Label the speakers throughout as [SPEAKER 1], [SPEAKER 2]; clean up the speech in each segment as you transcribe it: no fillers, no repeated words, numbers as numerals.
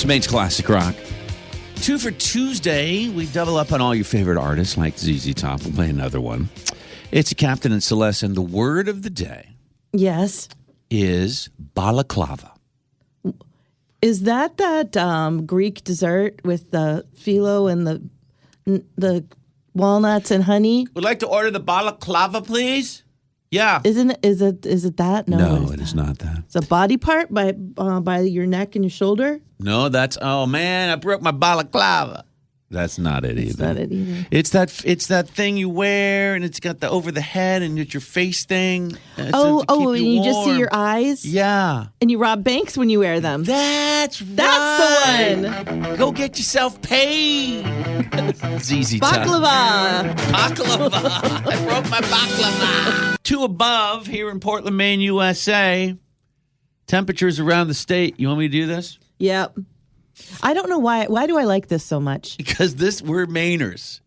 [SPEAKER 1] Maine's Classic Rock. 2 for Tuesday. We double up on all your favorite artists like ZZ Top. We'll play another one. It's Captain and Celeste, and the word of the day is balaclava.
[SPEAKER 2] Is that Greek dessert with the phyllo and the walnuts and honey?
[SPEAKER 1] Would like to order the balaclava, please? Yeah.
[SPEAKER 2] Is it that?
[SPEAKER 1] No, it is not that.
[SPEAKER 2] It's a body part by your neck and your shoulder?
[SPEAKER 1] No, oh man, I broke my balaclava. That's not it either.
[SPEAKER 2] It's not it either.
[SPEAKER 1] It's that thing you wear, and it's got the over the head, and it's your face thing.
[SPEAKER 2] And you just see your eyes?
[SPEAKER 1] Yeah.
[SPEAKER 2] And you rob banks when you wear them.
[SPEAKER 1] That's right.
[SPEAKER 2] That's the one.
[SPEAKER 1] Go get yourself paid. ZZ Top.
[SPEAKER 2] Baklava.
[SPEAKER 1] I broke my baklava. 2 above here in Portland, Maine, USA. Temperatures around the state. You want me to do this?
[SPEAKER 2] Yep. I don't know why. Why do I like this so much?
[SPEAKER 1] Because we're Mainers.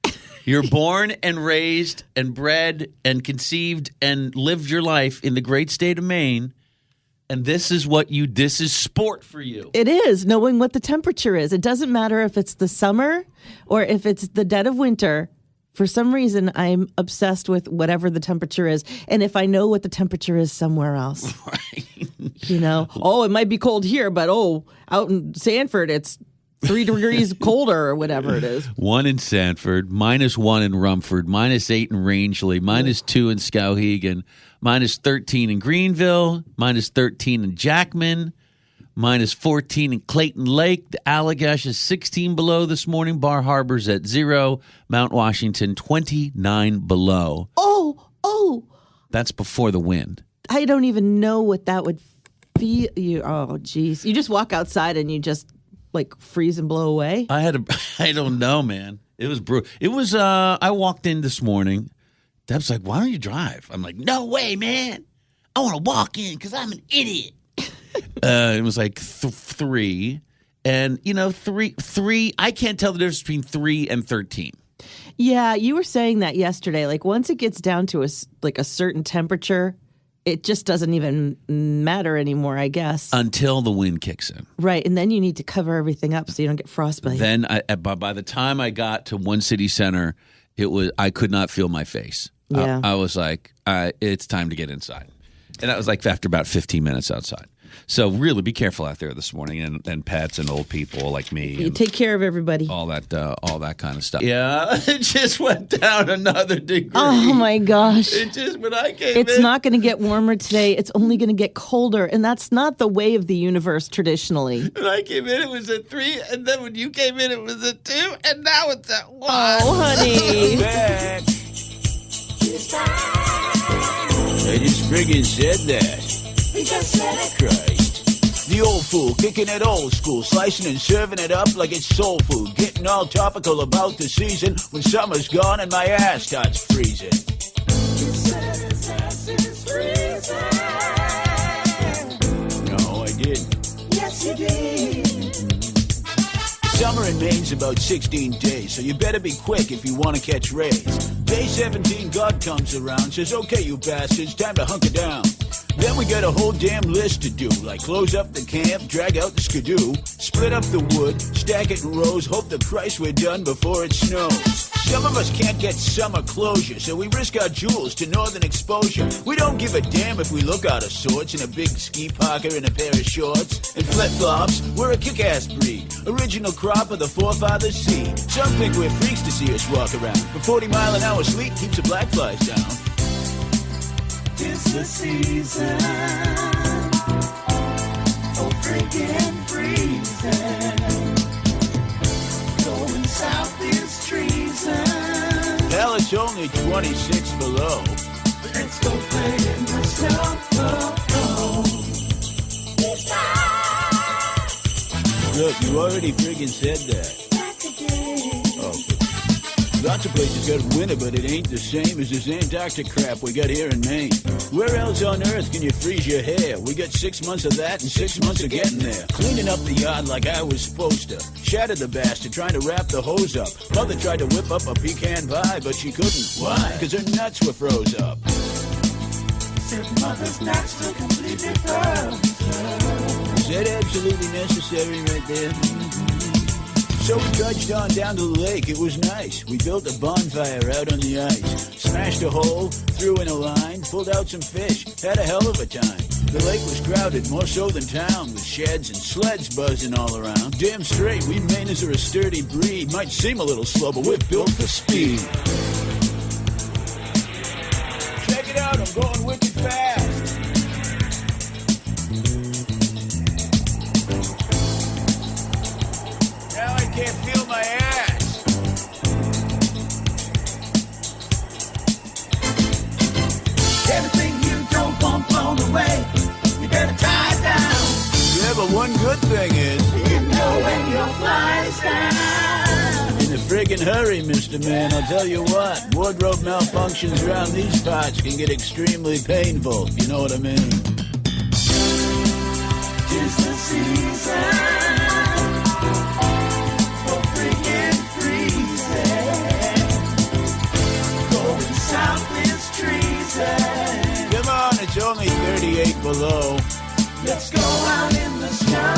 [SPEAKER 1] You're born and raised and bred and conceived and lived your life in the great state of Maine. And this is sport for you.
[SPEAKER 2] It is, knowing what the temperature is. It doesn't matter if it's the summer or if it's the dead of winter. For some reason, I'm obsessed with whatever the temperature is. And if I know what the temperature is somewhere else.
[SPEAKER 1] Right.
[SPEAKER 2] It might be cold here, but out in Sanford, it's 3 degrees colder or whatever it is.
[SPEAKER 1] 1 in Sanford, -1 in Rumford, -8 in Rangeley, -2 in Skowhegan, -13 in Greenville, -13 in Jackman, -14 in Clayton Lake. The Allagash is 16 below this morning. Bar Harbor's at 0. Mount Washington, 29 below.
[SPEAKER 2] Oh.
[SPEAKER 1] That's before the wind.
[SPEAKER 2] I don't even know what that would feel. Oh, geez. You just walk outside and you just, freeze and blow away?
[SPEAKER 1] I don't know, man. It was brutal. It was, I walked in this morning. Deb's like, why don't you drive? I'm like, no way, man. I want to walk in because I'm an idiot. It was like 3. And, three, I can't tell the difference between 3 and 13.
[SPEAKER 2] Yeah, you were saying that yesterday. Once it gets down to a certain temperature, it just doesn't even matter anymore, I guess.
[SPEAKER 1] Until the wind kicks in.
[SPEAKER 2] Right, and then you need to cover everything up so you don't get frostbite.
[SPEAKER 1] Then, by the time I got to One City Center, I could not feel my face.
[SPEAKER 2] Yeah.
[SPEAKER 1] I was like, it's time to get inside. And that was after about 15 minutes outside. So really be careful out there this morning, and pets and old people like me.
[SPEAKER 2] You take care of everybody.
[SPEAKER 1] All that kind of stuff. Yeah, it just went down another degree.
[SPEAKER 2] Oh my gosh!
[SPEAKER 1] It just when I came
[SPEAKER 2] It's not going to get warmer today. It's only going to get colder, and that's not the way of the universe traditionally.
[SPEAKER 1] When I came in, it was at 3, and then when you came in, it was at 2, and now it's at 1.
[SPEAKER 2] Oh, honey.
[SPEAKER 3] Back. I just friggin' said that. He just said it. Christ. The old fool, kicking it old school, slicing and serving it up like it's soul food, getting all topical about the season when summer's gone and my ass starts freezing. You said his ass is freezing. No, I didn't. Yes, you did. Summer in Maine's about 16 days, so you better be quick if you want to catch rays. Day 17, God comes around, says, okay, you bastards, time to hunker down. Then we got a whole damn list to do, like close up the camp, drag out the skidoo, split up the wood, stack it in rows, hope to Christ we're done before it snows. Some of us can't get summer closure, so we risk our jewels to northern exposure. We don't give a damn if we look out of sorts in a big ski parka and a pair of shorts and flip-flops. We're a kick-ass breed, original crop of the forefathers' seed. Some think we're freaks to see us walk around, but 40-mile-an-hour sleet keeps the black flies down. It's the season for freaking freezing. Going south is treason. Hell, it's only 26 below. Let's go play in the snow. Look, you already friggin' said that. Back again. Oh, lots of places got winter, but it ain't the same as this Antarctic crap we got here in Maine. Where else on earth can you freeze your hair? We got 6 months of that and 6 months of getting there. Cleaning up the yard like I was supposed to. Shattered the bastard trying to wrap the hose up. Mother tried to whip up a pecan pie, but she couldn't. Why? Because her nuts were froze up. Said mother's nuts were completely frozen. Is that absolutely necessary right there? So we trudged on down to the lake. It was nice. We built a bonfire out on the ice. Smashed a hole, threw in a line, pulled out some fish. Had a hell of a time. The lake was crowded, more so than town, with sheds and sleds buzzing all around. Damn straight, we Mainers are a sturdy breed. Might seem a little slow, but we're built for speed. Check it out, I'm going wicked fast. Now I can't feel my ass. Everything you don't want blown away. You better tie it down. Yeah, but one good thing is you know when your fly's down. In a friggin' hurry, Mr. Man, I'll tell you what. Wardrobe malfunctions around these parts can get extremely painful. You know what I mean? 'Tis the season. Come on, it's only 38 below. Let's go out in the snow.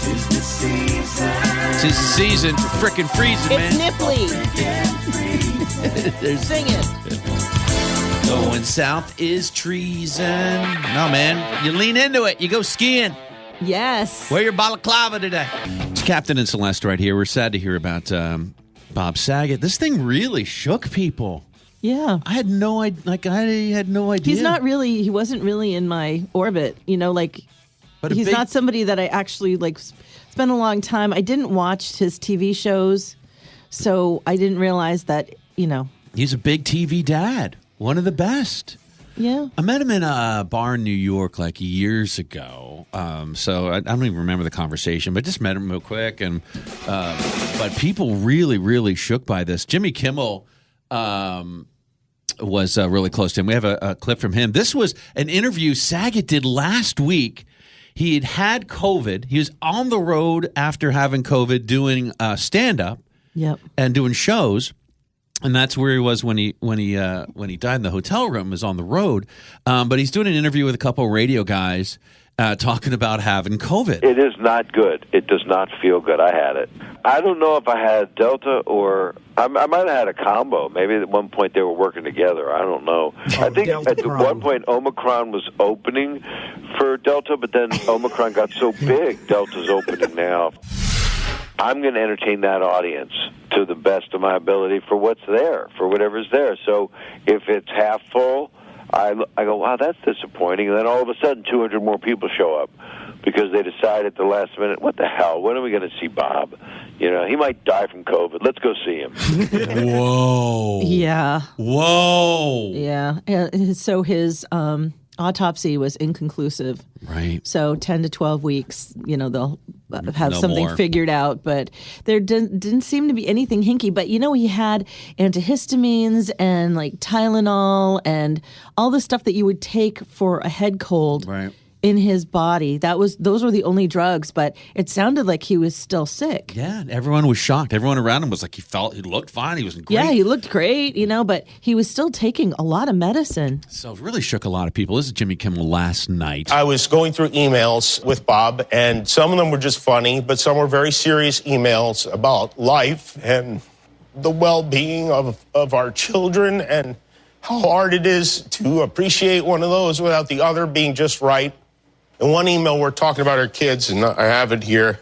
[SPEAKER 3] 'Tis the season.
[SPEAKER 1] It's the season for frickin' freezing, man.
[SPEAKER 2] It's nipply. Sing it.
[SPEAKER 1] Going south is treason. No, man. You lean into it. You go skiing.
[SPEAKER 2] Yes.
[SPEAKER 1] Wear your balaclava today. It's Captain and Celeste right here. We're sad to hear about Bob Saget. This thing really shook people.
[SPEAKER 2] Yeah.
[SPEAKER 1] I had no idea. I had no idea.
[SPEAKER 2] He wasn't really in my orbit, but he's not somebody that I actually spent a long time. I didn't watch his TV shows, so I didn't realize that,
[SPEAKER 1] He's a big TV dad. One of the best.
[SPEAKER 2] Yeah. I
[SPEAKER 1] met him in a bar in New York years ago. So I don't even remember the conversation, but just met him real quick. And but people really, really shook by this. Jimmy Kimmel was really close to him. We have a clip from him. This was an interview Saget did last week. He had COVID. He was on the road after having COVID doing stand-up and doing shows. And that's where he was when he died in the hotel room, was on the road. But he's doing an interview with a couple of radio guys talking about having COVID.
[SPEAKER 4] It is not good. It does not feel good. I had it. I don't know if I had Delta or I might have had a combo. Maybe at one point they were working together. I don't know. I think at one point Omicron was opening for Delta, but then Omicron got so big, Delta's opening now. I'm going to entertain that audience to the best of my ability for what's there, for whatever's there. So if it's half full, I go, wow, that's disappointing. And then all of a sudden, 200 more people show up because they decide at the last minute, what the hell, when are we going to see Bob? He might die from COVID. Let's go see him.
[SPEAKER 1] Whoa.
[SPEAKER 2] Yeah.
[SPEAKER 1] Whoa.
[SPEAKER 2] Yeah. So his autopsy was inconclusive.
[SPEAKER 1] Right.
[SPEAKER 2] So 10 to 12 weeks, they'll have something
[SPEAKER 1] more
[SPEAKER 2] figured out. But there didn't seem to be anything hinky. But, he had antihistamines and Tylenol and all the stuff that you would take for a head cold.
[SPEAKER 1] Right.
[SPEAKER 2] In his body. Those were the only drugs, but it sounded like he was still sick.
[SPEAKER 1] Yeah, everyone was shocked. Everyone around him was like, he looked fine. He was great.
[SPEAKER 2] Yeah, he looked great, but he was still taking a lot of medicine.
[SPEAKER 1] So it really shook a lot of people. This is Jimmy Kimmel last night.
[SPEAKER 5] I was going through emails with Bob, and some of them were just funny, but some were very serious emails about life and the well-being of our children and how hard it is to appreciate one of those without the other being just right. In one email, we're talking about our kids, and I have it here.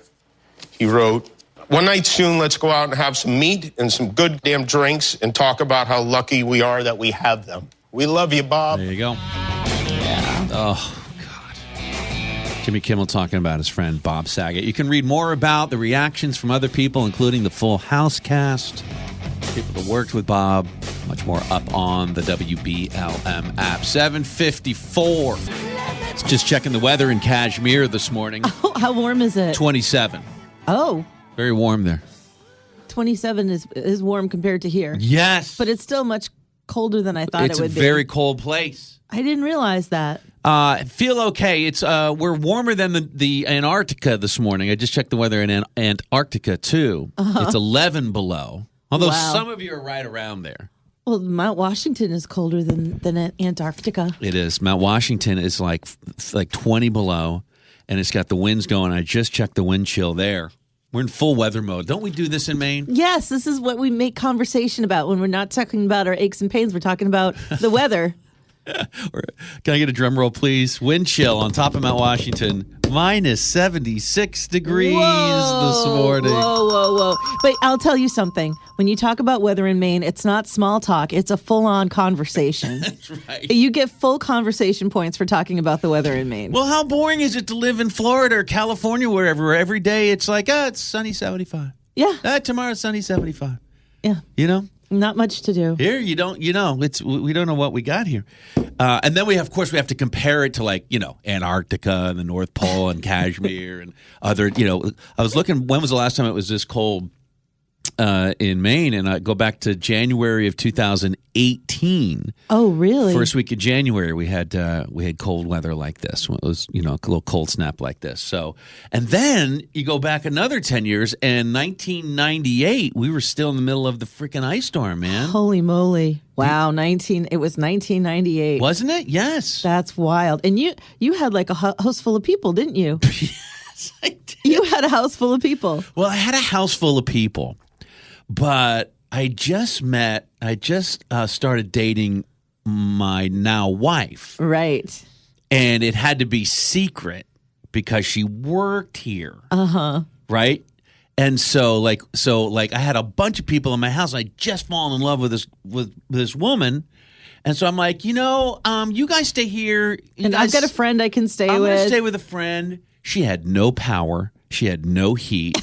[SPEAKER 5] He wrote, "One night soon, let's go out and have some meat and some good damn drinks and talk about how lucky we are that we have them. We love you, Bob."
[SPEAKER 1] There you go. Yeah. Oh, God. Jimmy Kimmel talking about his friend Bob Saget. You can read more about the reactions from other people, including the Full House cast, people that worked with Bob. Much more up on the WBLM app. 7:54. Just checking the weather in Kashmir this morning.
[SPEAKER 2] Oh, how warm is it?
[SPEAKER 1] 27.
[SPEAKER 2] Oh.
[SPEAKER 1] Very warm there.
[SPEAKER 2] 27 is warm compared to here.
[SPEAKER 1] Yes.
[SPEAKER 2] But it's still much colder than I thought it would be.
[SPEAKER 1] It's a very cold place.
[SPEAKER 2] I didn't realize that.
[SPEAKER 1] Feel okay. It's we're warmer than the Antarctica this morning. I just checked the weather in Antarctica, too. It's 11 below. Although some of you are right around there.
[SPEAKER 2] Well, Mount Washington is colder than Antarctica.
[SPEAKER 1] It is. Mount Washington is like 20 below, and it's got the winds going. I just checked the wind chill there. We're in full weather mode. Don't we do this in Maine?
[SPEAKER 2] Yes, this is what we make conversation about when we're not talking about our aches and pains. We're talking about the weather.
[SPEAKER 1] Can I get a drum roll, please? Wind chill on top of Mount Washington, minus 76 degrees this morning.
[SPEAKER 2] Whoa. But I'll tell you something. When you talk about weather in Maine, it's not small talk. It's a full-on conversation.
[SPEAKER 1] That's right.
[SPEAKER 2] You get full conversation points for talking about the weather in Maine.
[SPEAKER 1] Well, how boring is it to live in Florida or California, wherever every day it's like, it's sunny 75.
[SPEAKER 2] Yeah.
[SPEAKER 1] Tomorrow's sunny 75.
[SPEAKER 2] Yeah.
[SPEAKER 1] You know?
[SPEAKER 2] Not much to do.
[SPEAKER 1] Here, we don't know what we got here. And then we have to compare it to Antarctica and the North Pole and Kashmir and other, I was looking, when was the last time it was this cold in Maine? And I go back to January of 2018.
[SPEAKER 2] Oh, really?
[SPEAKER 1] First week of January, we had cold weather like this. It was, a little cold snap like this. So, and then you go back another 10 years, and 1998, we were still in the middle of the freaking ice storm, man.
[SPEAKER 2] Holy moly. Wow, it was 1998.
[SPEAKER 1] Wasn't it? Yes.
[SPEAKER 2] That's wild. And you had like a house full of people, didn't you?
[SPEAKER 1] Yes, I did.
[SPEAKER 2] You had a house full of people.
[SPEAKER 1] Well, I had a house full of people, but I just started dating my now wife.
[SPEAKER 2] Right.
[SPEAKER 1] And it had to be secret because she worked here.
[SPEAKER 2] Uh-huh.
[SPEAKER 1] Right? And so I had a bunch of people in my house. And I just fallen in love with this woman. And so I'm like, you guys stay here.
[SPEAKER 2] I've got a friend I can stay with.
[SPEAKER 1] I'm going to stay with a friend. She had no power. She had no heat.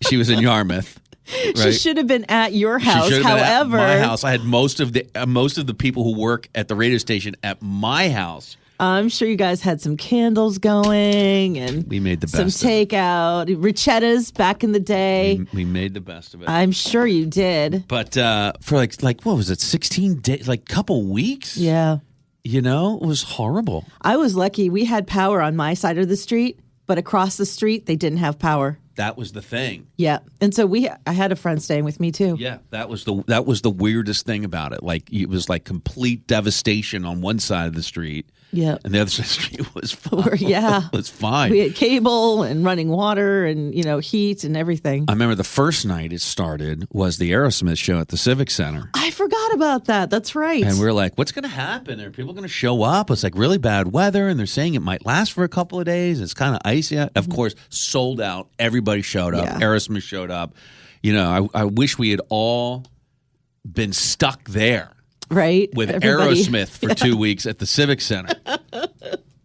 [SPEAKER 1] She was in Yarmouth. Right?
[SPEAKER 2] She should have been at your house.
[SPEAKER 1] She should have been
[SPEAKER 2] However,
[SPEAKER 1] at my house. I had most of the people who work at the radio station at my house.
[SPEAKER 2] I'm sure you guys had some candles going, and
[SPEAKER 1] we made the best
[SPEAKER 2] some takeout, ricettas back in the day.
[SPEAKER 1] We made the best of it.
[SPEAKER 2] I'm sure you did.
[SPEAKER 1] But for like what was it, 16 days, like couple weeks?
[SPEAKER 2] Yeah.
[SPEAKER 1] It was horrible.
[SPEAKER 2] I was lucky. We had power on my side of the street, but across the street, they didn't have power.
[SPEAKER 1] That was the thing.
[SPEAKER 2] Yeah. And so I had a friend staying with me too.
[SPEAKER 1] Yeah, that was the weirdest thing about it. Like it was like complete devastation on one side of the street.
[SPEAKER 2] Yeah.
[SPEAKER 1] And the other side of the street was fine.
[SPEAKER 2] Yeah.
[SPEAKER 1] It was fine.
[SPEAKER 2] We had cable and running water and, heat and everything.
[SPEAKER 1] I remember the first night it started was the Aerosmith show at the Civic Center.
[SPEAKER 2] I forgot about that. That's right.
[SPEAKER 1] And we were like, what's going to happen? Are people going to show up? It's like really bad weather, and they're saying it might last for a couple of days. It's kind of icy. Of course, sold out. Everybody showed up.
[SPEAKER 2] Yeah.
[SPEAKER 1] Aerosmith showed up. I wish we had all been stuck there.
[SPEAKER 2] Right.
[SPEAKER 1] With
[SPEAKER 2] Everybody.
[SPEAKER 1] Aerosmith for 2 weeks at the Civic Center.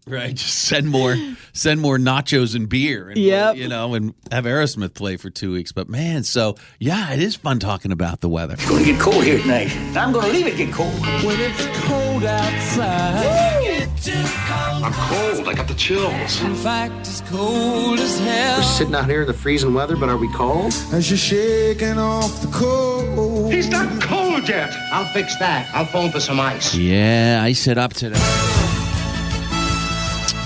[SPEAKER 1] Right. Just send more nachos and beer and, and have Aerosmith play for 2 weeks. But man, it is fun talking about the weather.
[SPEAKER 6] It's going to get cold here tonight. I'm going to leave it get cold.
[SPEAKER 3] When it's cold outside.
[SPEAKER 7] I'm cold. I got the chills.
[SPEAKER 3] In fact, it's cold as hell.
[SPEAKER 7] We're sitting out here in the freezing weather, but are we cold?
[SPEAKER 3] As you're shaking off the cold.
[SPEAKER 6] He's not cold yet. I'll fix that. I'll phone for some ice.
[SPEAKER 1] Yeah, ice it up today.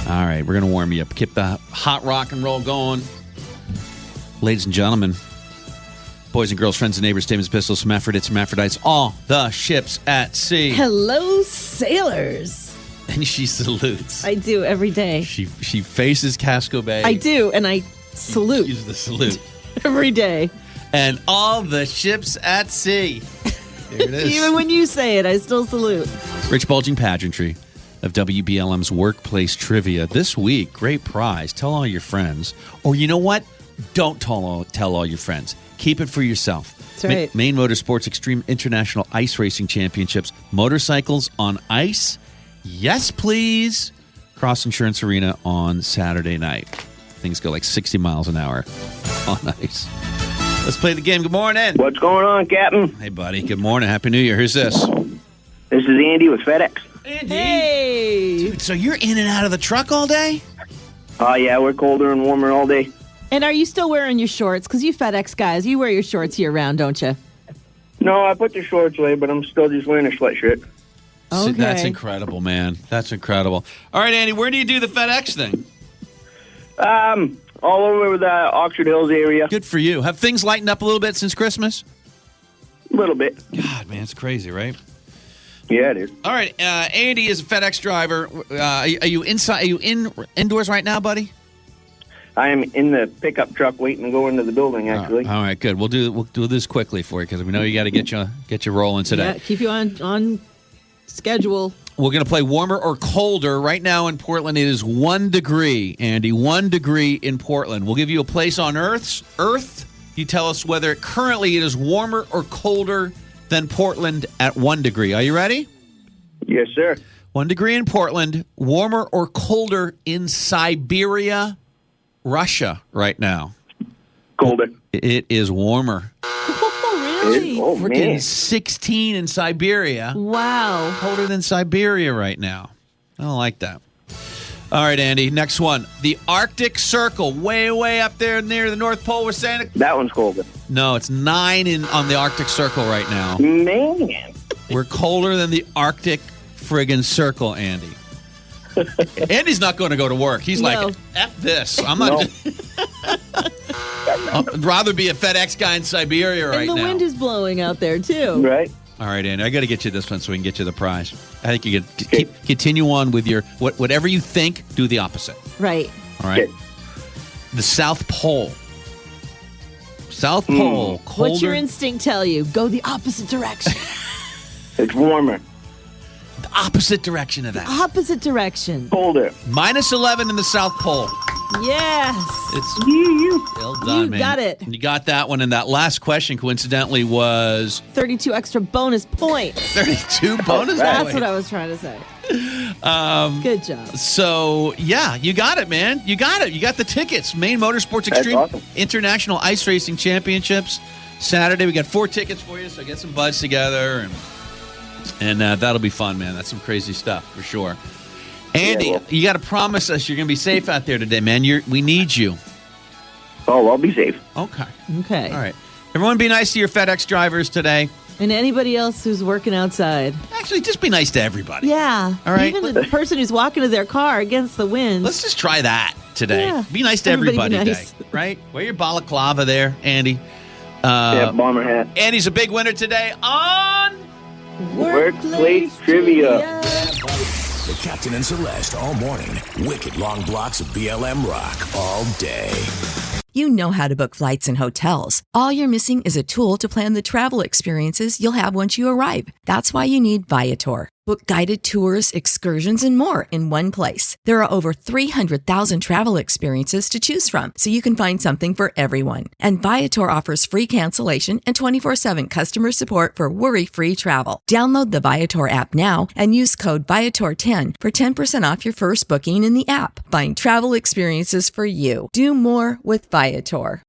[SPEAKER 1] All right, we're going to warm you up. Keep the hot rock and roll going. Ladies and gentlemen, boys and girls, friends and neighbors, Damon's Pistols, Hermaphrodites, Hermaphrodites, all the ships at sea.
[SPEAKER 2] Hello, sailors.
[SPEAKER 1] And she salutes.
[SPEAKER 2] I do every day.
[SPEAKER 1] She faces Casco Bay.
[SPEAKER 2] I do, and I salute.
[SPEAKER 1] Use the salute.
[SPEAKER 2] Every day.
[SPEAKER 1] And all the ships at sea. There it is.
[SPEAKER 2] Even when you say it, I still salute.
[SPEAKER 1] Rich bulging pageantry of WBLM's Workplace Trivia. This week, great prize. Tell all your friends. Or you know what? Don't tell all your friends. Keep it for yourself.
[SPEAKER 2] That's right.
[SPEAKER 1] Maine Motorsports Extreme International Ice Racing Championships. Motorcycles on ice. Yes, please. Cross Insurance Arena on Saturday night. Things go like 60 miles an hour on ice. Let's play the game. Good morning.
[SPEAKER 8] What's going on, Captain?
[SPEAKER 1] Hey, buddy. Good morning. Happy New Year. Who's this?
[SPEAKER 8] This is Andy with FedEx.
[SPEAKER 1] Andy.
[SPEAKER 2] Hey.
[SPEAKER 1] Dude, so you're in and out of the truck all day?
[SPEAKER 8] Oh, yeah, we're colder and warmer all day.
[SPEAKER 2] And are you still wearing your shorts? Because you FedEx guys, you wear your shorts year-round, don't you?
[SPEAKER 8] No, I put the shorts away, but I'm still just wearing a sweatshirt.
[SPEAKER 2] Okay.
[SPEAKER 1] That's incredible, man. That's incredible. All right, Andy, where do you do the FedEx thing?
[SPEAKER 8] All over the Oxford Hills area.
[SPEAKER 1] Good for you. Have things lightened up a little bit since Christmas?
[SPEAKER 8] A little bit.
[SPEAKER 1] God, man, it's crazy, right?
[SPEAKER 8] Yeah, it is.
[SPEAKER 1] All right, Andy is a FedEx driver. Are you inside? Are you indoors right now, buddy?
[SPEAKER 8] I am in the pickup truck waiting to go into the building, actually.
[SPEAKER 1] All right, good. We'll do this quickly for you because we know you got to get you rolling today.
[SPEAKER 2] Yeah, keep you on schedule.
[SPEAKER 1] We're going to play warmer or colder. Right now in Portland, it is 1 degree, Andy. 1 degree in Portland. We'll give you a place on Earth. You tell us whether currently it is warmer or colder than Portland at 1 degree. Are you ready?
[SPEAKER 8] Yes, sir.
[SPEAKER 1] 1 degree in Portland. Warmer or colder in Siberia, Russia right now?
[SPEAKER 8] Colder.
[SPEAKER 1] It is warmer.
[SPEAKER 2] Oh, really?
[SPEAKER 8] Oh,
[SPEAKER 1] Freaking
[SPEAKER 8] man.
[SPEAKER 1] 16 in Siberia.
[SPEAKER 2] Wow.
[SPEAKER 1] Colder than Siberia right now. I don't like that. All right, Andy, next one. The Arctic Circle, way up there near the North Pole. We're saying it.
[SPEAKER 8] That one's colder.
[SPEAKER 1] No, it's 9 on the Arctic Circle right now.
[SPEAKER 8] Man.
[SPEAKER 1] We're colder than the Arctic friggin' Circle, Andy. Andy's not going to go to work. He's like, F this. I'm not. I'd rather be a FedEx guy in Siberia right now.
[SPEAKER 2] And the wind is blowing out there, too.
[SPEAKER 8] Right.
[SPEAKER 1] All right, Andy, I got to get you this one so we can get you the prize. I think you could continue on with your whatever you think. Do the opposite.
[SPEAKER 2] Right.
[SPEAKER 1] All right.
[SPEAKER 8] Okay.
[SPEAKER 1] The South Pole. South Pole. Colder.
[SPEAKER 2] What's your instinct tell you? Go the opposite direction.
[SPEAKER 8] It's warmer.
[SPEAKER 1] The opposite direction of that.
[SPEAKER 2] Opposite direction.
[SPEAKER 8] Colder.
[SPEAKER 1] Minus 11 in the South Pole.
[SPEAKER 2] Yes.
[SPEAKER 1] It's well done,
[SPEAKER 2] You
[SPEAKER 1] man.
[SPEAKER 2] got it.
[SPEAKER 1] You got that one. And that last question, coincidentally, was
[SPEAKER 2] 32 extra bonus points.
[SPEAKER 1] 32 bonus
[SPEAKER 2] That's
[SPEAKER 1] points.
[SPEAKER 2] what I was trying to say. Good job.
[SPEAKER 1] So, yeah, you got it, man. You got it. You got the tickets. Maine Motorsports Extreme
[SPEAKER 8] awesome.
[SPEAKER 1] International Ice Racing Championships. Saturday, we got 4 tickets for you, so get some buds together. And that'll be fun, man. That's some crazy stuff, for sure. Andy,
[SPEAKER 8] Yeah, well,
[SPEAKER 1] you got to promise us you're going to be safe out there today, man. We need you.
[SPEAKER 8] Oh, I'll be safe.
[SPEAKER 1] Okay.
[SPEAKER 2] Okay.
[SPEAKER 1] All right. Everyone be nice to your FedEx drivers today.
[SPEAKER 2] And anybody else who's working outside.
[SPEAKER 1] Actually, just be nice to everybody.
[SPEAKER 2] Yeah.
[SPEAKER 1] All right.
[SPEAKER 2] Even the person who's walking to their car against the wind.
[SPEAKER 1] Let's just try that today.
[SPEAKER 2] Yeah.
[SPEAKER 1] Be nice to
[SPEAKER 2] Everybody
[SPEAKER 1] everybody
[SPEAKER 2] be nice.
[SPEAKER 1] today, right? Wear your balaclava there, Andy.
[SPEAKER 8] Yeah, bomber hat.
[SPEAKER 1] Andy's a big winner today on
[SPEAKER 8] Workplace trivia.
[SPEAKER 3] The Captain and Celeste all morning. Wicked long blocks of BLM rock all day.
[SPEAKER 9] You know how to book flights and hotels. All you're missing is a tool to plan the travel experiences you'll have once you arrive. That's why you need Viator. Book guided tours, excursions, and more in one place. There are over 300,000 travel experiences to choose from, so you can find something for everyone. And Viator offers free cancellation and 24/7 customer support for worry-free travel. Download the Viator app now and use code Viator10 for 10% off your first booking in the app. Find travel experiences for you. Do more with Viator.